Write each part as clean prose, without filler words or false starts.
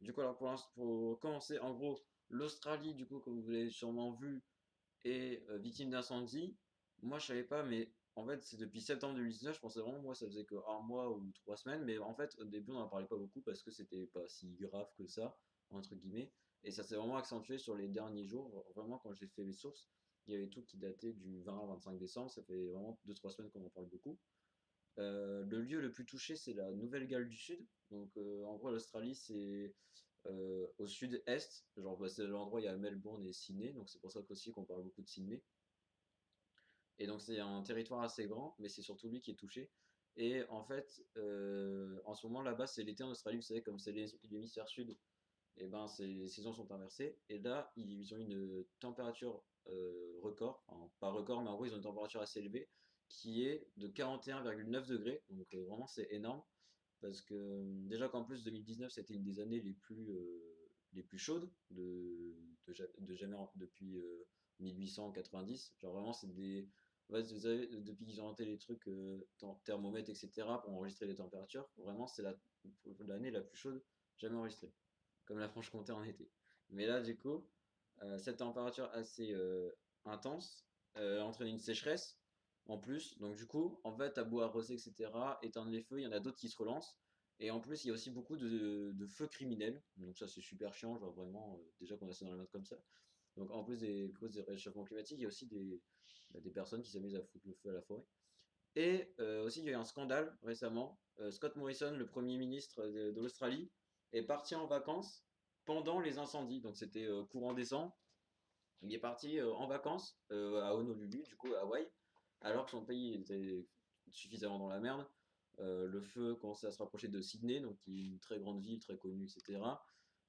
Du coup, alors pour commencer, en gros, l'Australie, du coup, comme vous l'avez sûrement vu, est victime d'incendie. Moi, je savais pas, mais en fait, c'est depuis septembre 2019. Je pensais vraiment, moi, ça faisait que un mois ou 3 semaines. Mais en fait, au début, on n'en parlait pas beaucoup parce que c'était pas si grave que ça, entre guillemets. Et ça s'est vraiment accentué sur les derniers jours. Vraiment, quand j'ai fait les sources, il y avait tout qui datait du 20 au 25 décembre. Ça fait vraiment 2 3 semaines qu'on en parle beaucoup. Le lieu le plus touché, c'est la Nouvelle-Galles du Sud. Donc, en gros, l'Australie, c'est au sud-est. Genre, bah, c'est l'endroit où il y a Melbourne et Sydney. Donc, c'est pour ça qu'aussi qu'on parle beaucoup de Sydney. Et donc, c'est un territoire assez grand, mais c'est surtout lui qui est touché. Et en fait, en ce moment, là-bas, c'est l'été en Australie. Vous savez, comme c'est l'hémisphère sud, et ben, les saisons sont inversées. Et là, ils ont une température record. Enfin, pas record, mais en gros, ils ont une température assez élevée qui est de 41,9 degrés. Donc, vraiment, c'est énorme. Parce que déjà qu'en plus 2019 c'était une des années les plus chaudes de jamais depuis 1890. Genre vraiment c'est des. Ouais, vous savez, depuis qu'ils ont inventé les trucs thermomètres etc. pour enregistrer les températures, vraiment c'est l'année la plus chaude jamais enregistrée. Comme la Franche-Comté en été. Mais là du coup, cette température assez intense entraîne une sécheresse en plus. Donc du coup, en fait, à beau arroser, etc., éteindre les feux, il y en a d'autres qui se relancent. Et en plus, il y a aussi beaucoup de feux criminels. Donc ça, c'est super chiant, genre vraiment, déjà qu'on est dans les modes comme ça. Donc en plus des causes des réchauffements climatiques, il y a aussi des personnes qui s'amusent à foutre le feu à la forêt. Et aussi, il y a eu un scandale récemment. Scott Morrison, le Premier ministre de l'Australie, est parti en vacances pendant les incendies. Donc c'était courant décembre. Il est parti en vacances à Honolulu, du coup à Hawaï, alors que son pays était suffisamment dans la merde. Le feu commençait à se rapprocher de Sydney, donc qui est une très grande ville, très connue, etc.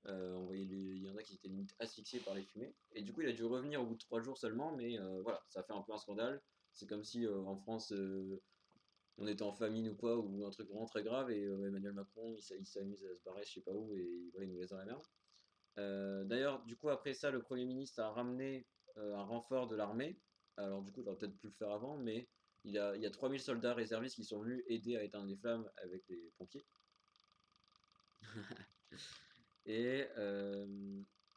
Il y en a qui étaient limite asphyxiés par les fumées. Et du coup, il a dû revenir au bout de 3 jours seulement, mais voilà, ça fait un peu un scandale. C'est comme si en France, on était en famine ou quoi, ou un truc vraiment très grave, et Emmanuel Macron, il s'amuse à se barrer, je sais pas où, et voilà, il nous laisse dans la merde. D'ailleurs, du coup, après ça, le Premier ministre a ramené un renfort de l'armée. Alors, du coup, il aurait peut-être pu le faire avant, mais il y a 3000 soldats réservistes qui sont venus aider à éteindre les flammes avec les pompiers. Et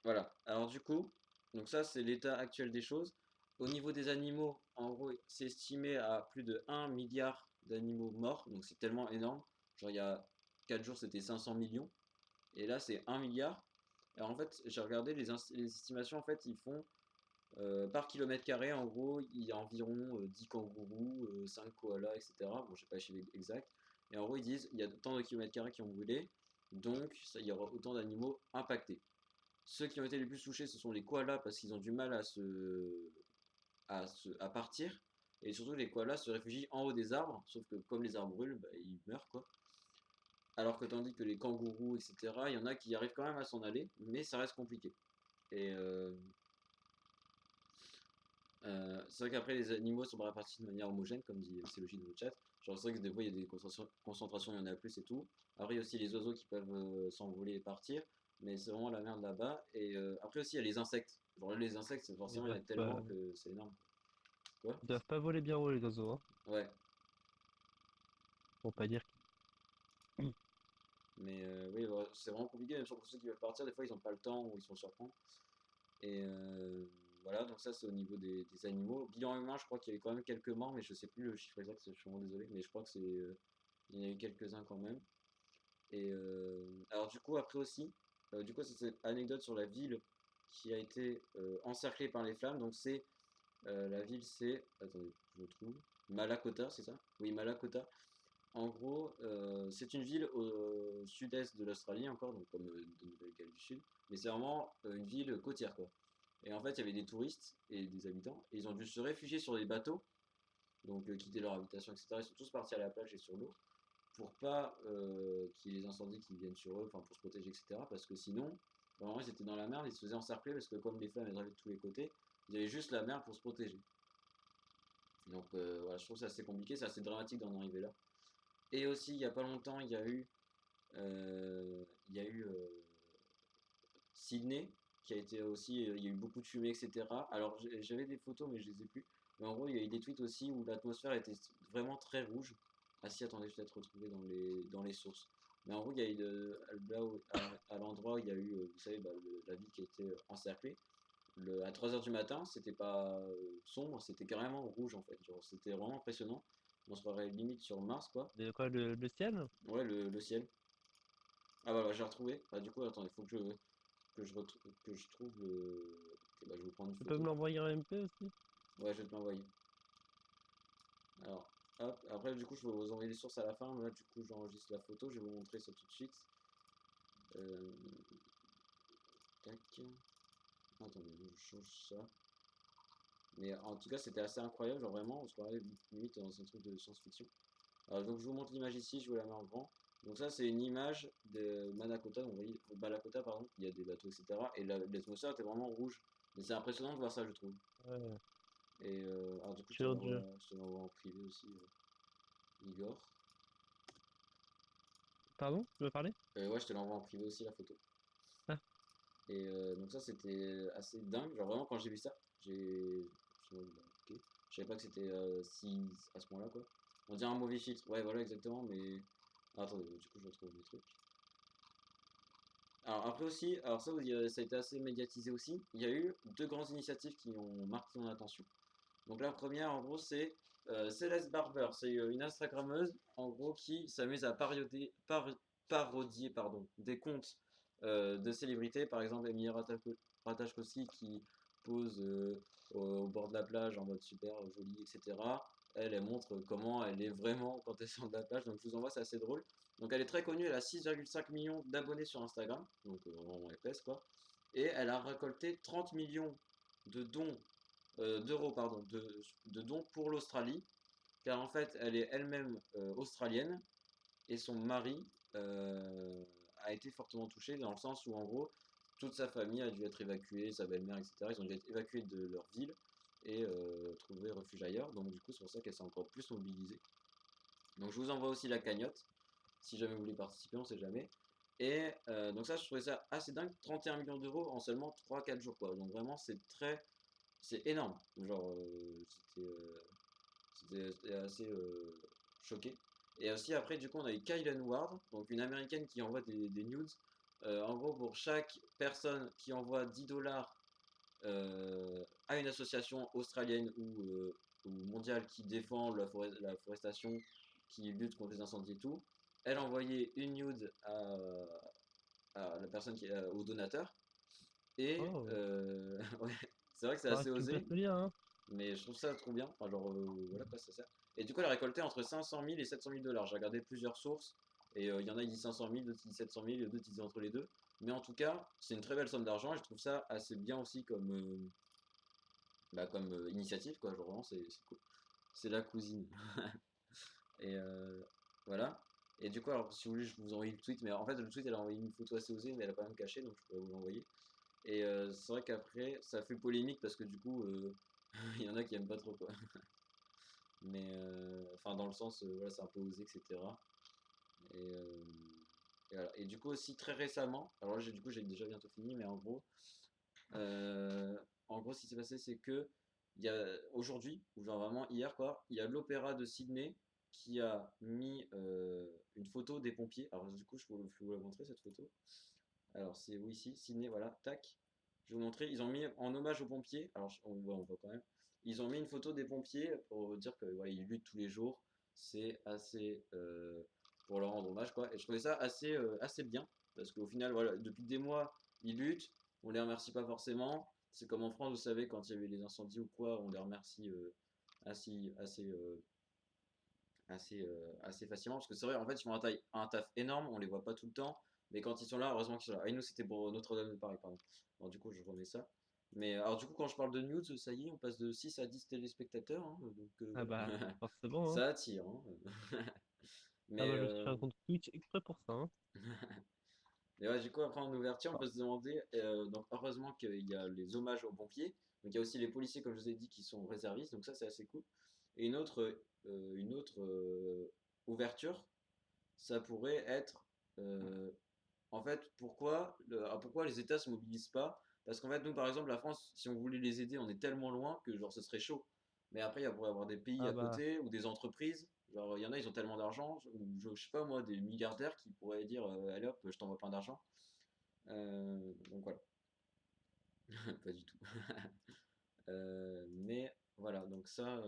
voilà. Alors, du coup, donc ça, c'est l'état actuel des choses. Au niveau des animaux, en gros, c'est estimé à plus de 1 milliard d'animaux morts. Donc, c'est tellement énorme. Genre, il y a 4 jours, c'était 500 millions. Et là, c'est 1 milliard. Alors, en fait, j'ai regardé les estimations. En fait, ils font par kilomètre carré, en gros, il y a environ 10 kangourous, 5 koalas, etc. Bon, je sais pas les chiffres exacts. Et en gros, ils disent il y a tant de kilomètres carrés qui ont brûlé, donc il y aura autant d'animaux impactés. Ceux qui ont été les plus touchés, ce sont les koalas parce qu'ils ont du mal à partir. Et surtout, les koalas se réfugient en haut des arbres, sauf que comme les arbres brûlent, bah, ils meurent quoi. Alors que tandis que les kangourous, etc., il y en a qui arrivent quand même à s'en aller, mais ça reste compliqué. Et c'est vrai qu'après, les animaux sont pas répartis de manière homogène, comme dit Célogie dans le chat. Genre, c'est vrai que des fois, il y a des concentrations, il y en a plus et tout. Après, il y a aussi les oiseaux qui peuvent s'envoler et partir, mais c'est vraiment la merde là-bas. Et après aussi, il y a les insectes. Genre, là, les insectes, Ils forcément, il y en doivent a tellement pas, que c'est énorme. Quoi? ils doivent pas voler bien haut les oiseaux, hein, Ouais, pour pas dire. mais oui, voilà, c'est vraiment compliqué, même pour ceux qui veulent partir, des fois, ils n'ont pas le temps ou ils sont surpris. Et voilà, donc ça, c'est au niveau des animaux. Bilan humain, je crois qu'il y avait quand même quelques morts, mais je sais plus le chiffre exact, je suis vraiment désolé, mais je crois que il y en a eu quelques-uns quand même. Et alors du coup après aussi, du coup c'est cette anecdote sur la ville qui a été encerclée par les flammes. Donc c'est la ville c'est, attendez, je le trouve, Malakota, c'est ça? Oui, Malakota. En gros, c'est une ville au sud-est de l'Australie encore, donc comme de Nouvelle-Galles du Sud, mais c'est vraiment une ville côtière quoi. Et en fait, il y avait des touristes et des habitants, et ils ont dû se réfugier sur des bateaux, donc quitter leur habitation, etc. Ils sont tous partis à la plage et sur l'eau pour pas qu'il y ait les incendies qui viennent sur eux, enfin pour se protéger, etc. Parce que sinon, vraiment, ils étaient dans la merde, ils se faisaient encercler parce que comme les flammes elles arrivaient de tous les côtés, ils avaient juste la merde pour se protéger. Donc voilà, je trouve ça assez compliqué, c'est assez dramatique d'en arriver là. Et aussi, il y a pas longtemps, il y a eu Sydney, qui a été aussi, il y a eu beaucoup de fumée, etc. Alors j'avais des photos, mais je les ai plus. Mais en gros, il y a eu des tweets aussi où l'atmosphère était vraiment très rouge. Ah si, attendez, je vais peut-être retrouver dans les sources. Mais en gros, il y a eu là à l'endroit où il y a eu, vous savez, bah, la ville qui était encerclée. À 3 heures du matin, c'était pas sombre, c'était carrément rouge en fait. Genre, c'était vraiment impressionnant. On se croirait limite sur Mars, quoi. De quoi, le ciel? Ouais, le ciel. Ah voilà, j'ai retrouvé. Bah, du coup, attends, il faut que je trouve le. Ok, bah, je vais vous prendre une Tu peux me photo. l'envoyer en MP aussi? Ouais, je vais te l'envoyer. Alors, hop, après, du coup, je vais vous envoyer les sources à la fin. Là, du coup, j'enregistre la photo. Je vais vous montrer ça tout de suite. Euh, tac. Attendez, je change ça. Mais en tout cas, c'était assez incroyable. Genre vraiment, on se croirait limite dans un truc de science-fiction. Donc, je vous montre l'image ici. Je vous la mets en grand. Donc, ça, c'est une image de Manakota. Donc, vous voyez, au Balakota, pardon, il y a des bateaux, etc. Et l'atmosphère était vraiment rouge. Mais c'est impressionnant de voir ça, je trouve. Ouais, Et alors, du coup, sur Dieu. je te l'envoie en privé aussi, Igor. Pardon, tu veux parler? Ouais, je te l'envoie en privé aussi, la photo. Ah, Et donc ça, c'était assez dingue. Genre vraiment, quand j'ai vu ça, je suis en mode, bah, ok. Je savais pas que c'était si à ce point-là, quoi. On dirait un mauvais filtre. Ouais, voilà, exactement. Mais attendez, du coup, je retrouve mes trucs. Alors après aussi, alors ça, ça a été assez médiatisé aussi. Il y a eu deux grandes initiatives qui ont marqué mon attention. Donc la première, en gros, c'est Céleste Barber. C'est une Instagrammeuse, en gros, qui s'amuse à parodier pardon, des comptes de célébrités. Par exemple, Emilie Ratajkowski qui pose au bord de la plage en mode super jolie, etc. Elle montre comment elle est vraiment quand elle sort de la plage. Donc je vous envoie, c'est assez drôle. Donc elle est très connue, elle a 6,5 millions d'abonnés sur Instagram. Donc vraiment épaisse, quoi. Et elle a récolté 30 millions de dons d'euros pardon, de dons pour l'Australie, car en fait elle est elle-même australienne et son mari a été fortement touché dans le sens où en gros toute sa famille a dû être évacuée, sa belle-mère, etc. Ils ont dû être évacués de leur ville et trouver refuge ailleurs. Donc du coup c'est pour ça qu'elle s'est encore plus mobilisée. Donc je vous envoie aussi la cagnotte si jamais vous voulez participer, on sait jamais. Et donc ça je trouvais ça assez dingue, 31 millions d'euros en seulement 3-4 jours quoi. Donc vraiment c'est énorme. Genre, c'était assez choqué. Et aussi, après, du coup, on a eu Kylan Ward, donc une américaine qui envoie des nudes. En gros, pour chaque personne qui envoie 10 dollars à une association australienne ou mondiale qui défend la forestation, qui lutte contre les incendies et tout, elle envoyait une nude à la personne au donateur. Et oh, ouais, c'est vrai que c'est ça assez reste une osé, pièce de lien, hein. mais je trouve ça trop bien. Enfin, genre, voilà quoi, ça sert. Et du coup, elle a récolté entre 500 000 et 700 000 dollars. J'ai regardé plusieurs sources, et il y en a qui disent 500 000, d'autres qui disent 700 000, et d'autres qui disent entre les deux. Mais en tout cas, c'est une très belle somme d'argent, et je trouve ça assez bien aussi comme initiative, quoi. Genre, vraiment, c'est cool. C'est la cousine. Et voilà. Et du coup, alors, si vous voulez, je vous envoie le tweet, mais en fait, le tweet, elle a envoyé une photo assez osée, mais elle a quand même caché, donc je pourrais vous l'envoyer. Et c'est vrai qu'après, ça fait polémique parce que du coup, il y en a qui aiment pas trop quoi. Mais enfin, dans le sens, voilà, c'est un peu osé, etc. Et, voilà. Et du coup, aussi très récemment, alors là, du coup, j'ai déjà bientôt fini, mais euh, en gros, ce qui s'est passé, c'est que il y a aujourd'hui, ou genre vraiment hier, quoi, il y a l'opéra de Sydney qui a mis une photo des pompiers. Alors, du coup, je peux vous la montrer cette photo. Alors, c'est où ici? Sydney, voilà, tac. Je vais vous montrer. Ils ont mis en hommage aux pompiers. Alors, on voit quand même. Ils ont mis une photo des pompiers pour dire que voilà, ils luttent tous les jours. C'est assez pour leur rendre hommage, quoi. Et je trouvais ça assez bien. Parce qu'au final, voilà, depuis des mois, ils luttent. On les remercie pas forcément. C'est comme en France, vous savez, quand il y avait les incendies ou quoi, on les remercie assez, assez, assez facilement. Parce que c'est vrai, en fait, ils font un taf énorme, on les voit pas tout le temps. Mais quand ils sont là, heureusement qu'ils sont là. Ah, et nous, c'était pour Notre-Dame de Paris, pardon. Bon, du coup, je remets ça. Mais alors, du coup, quand je parle de news, ça y est, on passe de 6 à 10 téléspectateurs, hein, donc Ah bah, voilà. forcément, hein. Ça attire, hein. Ah Mais, bah, je me suis fait un compte Twitch exprès pour ça, hein. mais ouais, du coup, après en ouverture, on Ah, peut se demander, donc heureusement qu'il y a les hommages aux pompiers, donc il y a aussi les policiers, comme je vous ai dit, qui sont réservistes, donc ça c'est assez cool. Et une autre ouverture, ça pourrait être, en fait, pourquoi les États se mobilisent pas? Parce qu'en fait, nous, par exemple, la France, si on voulait les aider, on est tellement loin que genre ce serait chaud. Mais après, il pourrait y avoir des pays ah à bah, côté ou des entreprises. Genre, il y en a, ils ont tellement d'argent, ou je sais pas moi, des milliardaires qui pourraient dire allez hop, je t'envoie plein d'argent. Donc voilà, pas du tout. Mais voilà, donc ça,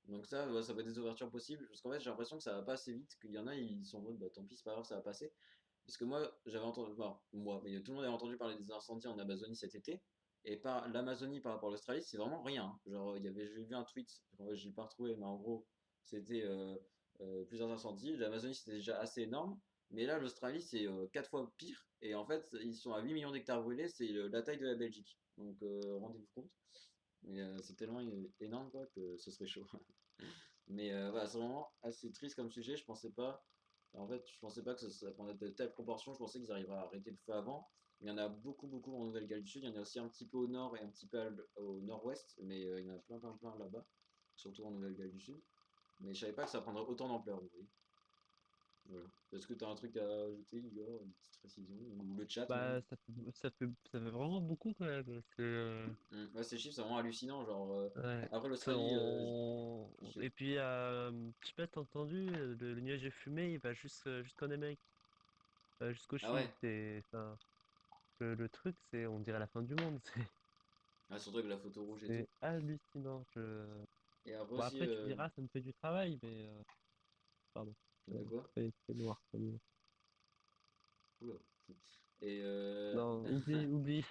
ouais, ça va être des ouvertures possibles. Parce qu'en fait, j'ai l'impression que ça va pas assez vite, qu'il y en a, ils sont en mode, bah tant pis, c'est pas grave, ça va passer. Parce que moi, j'avais entendu, bon, moi, mais tout le monde avait entendu parler des incendies en Amazonie cet été. Et par l'Amazonie par rapport à l'Australie, c'est vraiment rien, hein. Genre, j'ai vu un tweet, je l'ai pas retrouvé, mais en gros, c'était plusieurs incendies. L'Amazonie, c'était déjà assez énorme. Mais là, l'Australie, c'est 4 fois pire. Et en fait, ils sont à 8 millions d'hectares brûlés, c'est la taille de la Belgique. Donc, rendez-vous compte. Mais c'est tellement énorme quoi, que ce serait chaud. Mais voilà, c'est vraiment assez triste comme sujet. Je pensais pas. En fait, je pensais pas que ça prendrait de telles proportions. Je pensais qu'ils arriveraient à arrêter le feu avant. Il y en a beaucoup, beaucoup en Nouvelle-Galles du Sud. Il y en a aussi un petit peu au nord et un petit peu au nord-ouest. Mais il y en a plein, plein, plein là-bas. Surtout en Nouvelle-Galles du Sud. Mais je savais pas que ça prendrait autant d'ampleur, vous voyez. Voilà. Est-ce que tu as un truc à ajouter, Igor? Une petite précision? Ou le chat même? Bah, ça fait vraiment beaucoup quand même. Ouais, ces chiffres, c'est vraiment hallucinant. Genre, Ouais. après l'Australie, Et puis, je sais pas si t'as entendu, le nuage de fumée, il va jusqu'en Amérique, jusqu'au ah Chili. ouais. Enfin, le truc, on dirait la fin du monde. Ah, surtout avec la photo rouge et tout. C'est hallucinant. Et après Bon, aussi, après, tu diras, ça me fait du travail, mais pardon. de quoi? C'est noir comme. Oula. Et Non, oublie, oublie.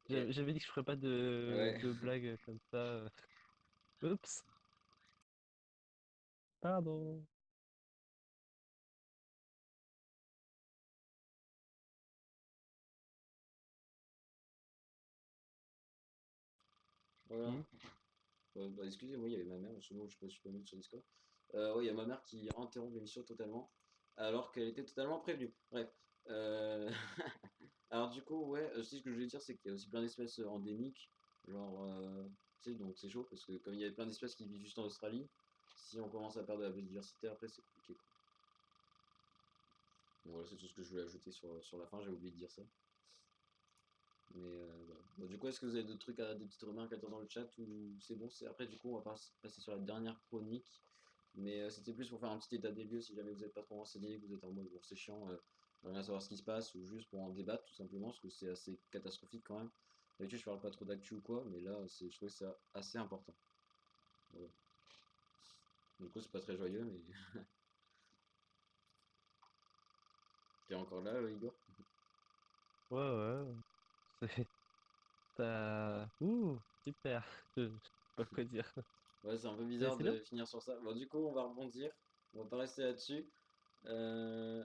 et- J'avais dit que je ferais pas ouais, de blagues comme ça. Oups, pardon. voilà. Hmm. Bah, excusez-moi, il y avait ma mère, sinon je suis pas mis sur Discord. Ouais, il y a ma mère qui interrompt l'émission totalement, alors qu'elle était totalement prévenue. Bref. Euh, Alors du coup, ouais, aussi ce que je voulais dire, c'est qu'il y a aussi plein d'espèces endémiques, genre, tu sais, donc c'est chaud, parce que comme il y a plein d'espèces qui vivent juste en Australie, si on commence à perdre de la biodiversité, après c'est compliqué, quoi. Bon, voilà, c'est tout ce que je voulais ajouter sur la fin, j'ai oublié de dire ça. Mais voilà. Bon, du coup, est-ce que vous avez d'autres trucs, des petites remarques à dire dans le chat ou c'est bon? Après, du coup, on va passer sur la dernière chronique. Mais c'était plus pour faire un petit état des lieux si jamais vous n'êtes pas trop renseigné, que vous êtes en mode bon, c'est chiant, j'aimerais bien savoir ce qui se passe ou juste pour en débattre tout simplement parce que c'est assez catastrophique quand même. D'habitude, je parle pas trop d'actu ou quoi, mais là, je trouve que c'est assez important. Voilà. Du coup, c'est pas très joyeux, mais t'es encore là, Igor? Ouais, ouais. C'est, Ouh, super. Je sais pas quoi dire. Ouais, c'est un peu Mais bizarre c'est bien. de finir sur ça. Bon, du coup, on va rebondir, on va pas rester là-dessus.